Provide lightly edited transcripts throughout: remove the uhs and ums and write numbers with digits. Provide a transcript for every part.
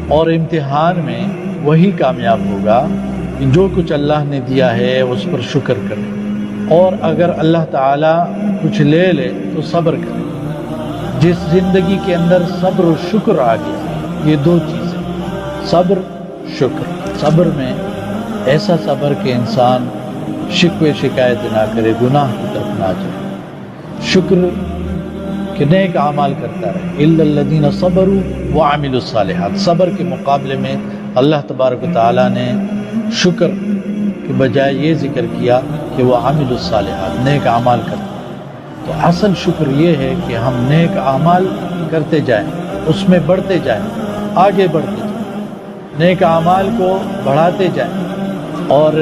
اور امتحان میں وہی کامیاب ہوگا کہ جو کچھ اللہ نے دیا ہے اس پر شکر کرے، اور اگر اللہ تعالیٰ کچھ لے لے تو صبر کرے۔ جس زندگی کے اندر صبر و شکر آ گیا، یہ دو چیزیں، صبر شکر، صبر میں ایسا صبر کہ انسان شکوے شکایت نہ کرے، گناہ کی طرف نہ جائے، شکر کہ نیک اعمال کرتا رہے، الا الذین صبروا وعملوا الصالحات۔ صبر کے مقابلے میں اللہ تبارک و تعالیٰ نے شکر کے بجائے یہ ذکر کیا کہ وہ عامل الصالحات، نیک اعمال کرتے۔ تو اصل شکر یہ ہے کہ ہم نیک اعمال کرتے جائیں، اس میں بڑھتے جائیں، آگے بڑھتے جائیں، نیک اعمال کو بڑھاتے جائیں۔ اور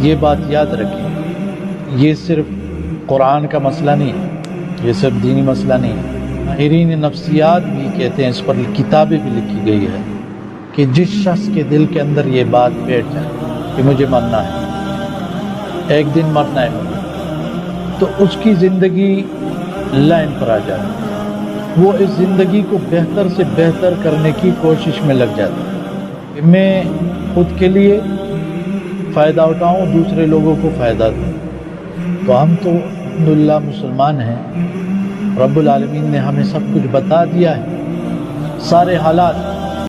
یہ بات یاد رکھیں، یہ صرف قرآن کا مسئلہ نہیں ہے، یہ صرف دینی مسئلہ نہیں ہے، ماہرین نفسیات بھی کہتے ہیں، اس پر کتابیں بھی لکھی گئی ہے کہ جس شخص کے دل کے اندر یہ بات بیٹھ جائے کہ مجھے مرنا ہے، ایک دن مرنا ہے مجھے، تو اس کی زندگی لائن پر آ جاتی ہے، وہ اس زندگی کو بہتر سے بہتر کرنے کی کوشش میں لگ جاتا ہے کہ میں خود کے لیے فائدہ اٹھاؤں، دوسرے لوگوں کو فائدہ دوں۔ تو ہم تو الحمدللہ مسلمان ہیں، رب العالمین نے ہمیں سب کچھ بتا دیا ہے، سارے حالات